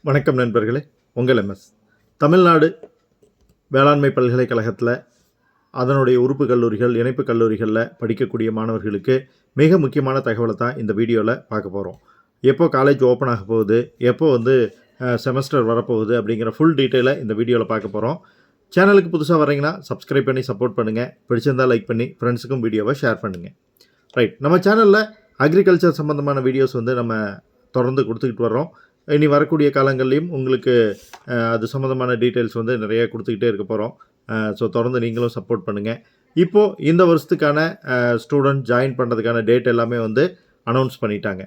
வணக்கம் நண்பர்களே, உங்கள் எம்எஸ். தமிழ்நாடு வேளாண்மை பல்கலைக்கழகத்தில் அதனுடைய உறுப்பு கல்லூரிகள், இணைப்பு கல்லூரிகளில் படிக்கக்கூடிய மாணவர்களுக்கு மிக முக்கியமான தகவலை தான் இந்த வீடியோவில் பார்க்க போகிறோம். எப்போ காலேஜ் ஓப்பன் ஆக போகுது, எப்போ செமஸ்டர் வரப்போகுது அப்படிங்கிற ஃபுல் டீட்டெயிலை இந்த வீடியோவில் பார்க்க போகிறோம். சேனலுக்கு புதுசாக வரீங்கன்னா சப்ஸ்கிரைப் பண்ணி சப்போர்ட் பண்ணுங்கள். பிடிச்சிருந்தால் லைக் பண்ணி ஃப்ரெண்ட்ஸுக்கும் வீடியோவை ஷேர் பண்ணுங்கள். ரைட், நம்ம சேனலில் அக்ரிகல்ச்சர் சம்மந்தமான வீடியோஸ் நம்ம தொடர்ந்து கொடுத்துக்கிட்டு வர்றோம். இனி வரக்கூடிய காலங்கள்லையும் உங்களுக்கு அது சம்மந்தமான டீட்டெயில்ஸ் நிறைய கொடுத்துக்கிட்டே இருக்க போகிறோம். ஸோ தொடர்ந்து நீங்களும் சப்போர்ட் பண்ணுங்கள். இப்போது இந்த வருஷத்துக்கான ஸ்டூடெண்ட் ஜாயின் பண்ணுறதுக்கான டேட் எல்லாமே அனௌன்ஸ் பண்ணிட்டாங்க.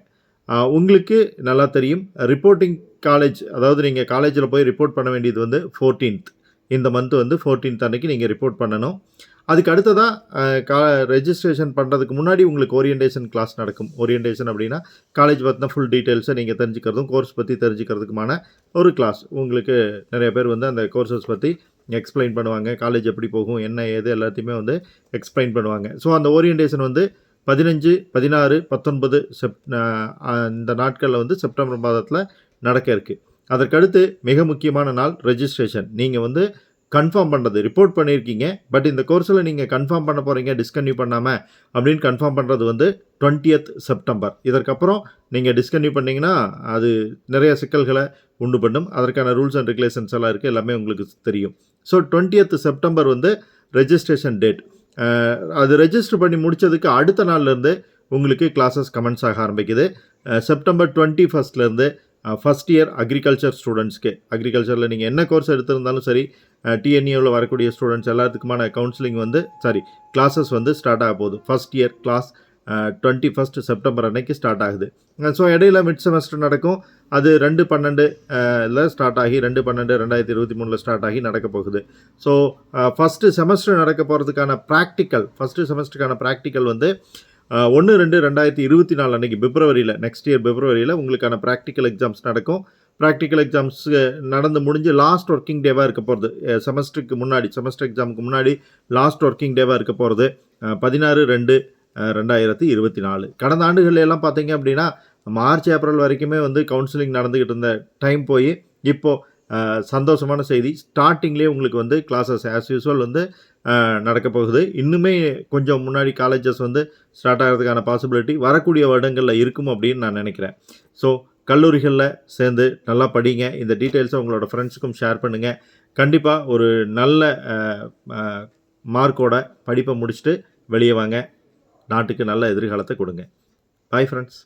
உங்களுக்கு நல்லா தெரியும், ரிப்போர்ட்டிங் காலேஜ், அதாவது நீங்கள் காலேஜில் போய் ரிப்போர்ட் பண்ண வேண்டியது 14th. இந்த மந்த் 14th அன்றைக்கி நீங்கள் ரிப்போர்ட் பண்ணணும். அதுக்கு அடுத்ததாக ரெஜிஸ்ட்ரேஷன் பண்ணுறதுக்கு முன்னாடி உங்களுக்கு ஓரியன்டேஷன் கிளாஸ் நடக்கும். ஓரியன்டேஷன் அப்படின்னா காலேஜ் பற்றின ஃபுல் டீட்டெயில்ஸை நீங்கள் தெரிஞ்சுக்கிறதும் கோர்ஸ் பற்றி தெரிஞ்சுக்கிறதுக்குமான ஒரு கிளாஸ். உங்களுக்கு நிறைய பேர் அந்த கோர்சஸ் பற்றி எக்ஸ்பிளைன் பண்ணுவாங்க. காலேஜ் எப்படி போகும், என்ன ஏது எல்லாத்தையுமே எக்ஸ்பிளைன் பண்ணுவாங்க. ஸோ அந்த ஓரியன்டேஷன் 15, 16, 19 இந்த நாட்களில் செப்டம்பர் மாதத்தில் நடக்க இருக்குது. அதற்கடுத்து மிக முக்கியமான நாள் ரெஜிஸ்ட்ரேஷன். நீங்கள் கன்ஃபார்ம் பண்ணுறது, ரிப்போர்ட் பண்ணியிருக்கீங்க, பட் இந்த கோர்ஸில் நீங்கள் கன்ஃபார்ம் பண்ண போகிறீங்க டிஸ்கன்யூ பண்ணாமல் அப்படின்னு கன்ஃபார்ம் பண்ணுறது 20th செப்டம்பர். இதற்கப்புறம் நீங்கள் டிஸ்கன்யூ பண்ணிங்கன்னா அது நிறைய சிக்கல்களை உண்டு பண்ணும். அதற்கான ரூல்ஸ் அண்ட் ரெகுலேஷன்ஸ் எல்லாம் இருக்குது, எல்லாமே உங்களுக்கு தெரியும். So 20th September registration date. அது ரெஜிஸ்டர் பண்ணி முடித்ததுக்கு அடுத்த நாள்லேருந்து உங்களுக்கு கிளாஸஸ் கமெண்ட்ஸ் ஆக ஆரம்பிக்குது. September 21st first year agriculture ஸ்டூடெண்ட்ஸ்க்கு, அக்ரிகல்ச்சரில் நீங்கள் என்ன கோர்ஸ் எடுத்திருந்தாலும் சரி, TNAUவில் வரக்கூடிய ஸ்டூடெண்ட்ஸ் எல்லாத்துக்குமான கவுன்சிலிங் கிளாஸஸ் ஸ்டார்ட் ஆக போகுது. First year class 21st September அன்னைக்கு ஸ்டார்ட் ஆகுது. ஸோ இடையில மிட் செமஸ்டர் நடக்கும். அது 2/12 ஸ்டார்ட் ஆகி 2/12/2023 ஸ்டார்ட் ஆகி நடக்க போகுது. ஸோ ஃபஸ்ட்டு செமஸ்டர் நடக்க போகிறதுக்கான ஃபஸ்ட்டு செமஸ்டருக்கான ப்ராக்டிக்கல் 1/2/2024 அன்றைக்கி பிப்ரவரியில், நெக்ஸ்ட் இயர் பிப்ரவரியில் உங்களுக்கான ப்ராக்டிக்கல் எக்ஸாம்ஸ் நடக்கும். ப்ராக்டிக்கல் எக்ஸாம்ஸ் நடந்து முடிஞ்சு லாஸ்ட் ஒர்க்கிங் டேவாக இருக்க போகிறது. செமஸ்டர் எக்ஸாமுக்கு முன்னாடி லாஸ்ட் ஒர்க்கிங் டேவாக இருக்க போகிறது 16/2/2024. கடந்த ஆண்டுகள் எல்லாம் பார்த்தீங்க அப்படின்னா மார்ச் ஏப்ரல் வரைக்குமே கவுன்சிலிங் நடந்துக்கிட்டு இருந்த டைம் போய் இப்போது சந்தோஷமான செய்தி, ஸ்டார்டிங்லேயே உங்களுக்கு கிளாஸஸ் ஆஸ் யூஸ்வல் நடக்க போகுது. இன்னுமே கொஞ்சம் முன்னாடி காலேஜஸ் ஸ்டார்ட் ஆகிறதுக்கான பாசிபிலிட்டி வரக்கூடிய வருடங்களில் இருக்கும் அப்படின்னு நான் நினைக்கிறேன். ஸோ கல்லூரிகளில் சேர்ந்து நல்லா படிங்க. இந்த டீட்டெயில்ஸை உங்களோட ஃப்ரெண்ட்ஸுக்கும் ஷேர் பண்ணுங்கள். கண்டிப்பாக ஒரு நல்ல மார்க்கோட படிப்பை முடிச்சுட்டு வெளியே வாங்க. நாட்டுக்கு நல்ல எதிர்காலத்தை கொடுங்க. Bye friends.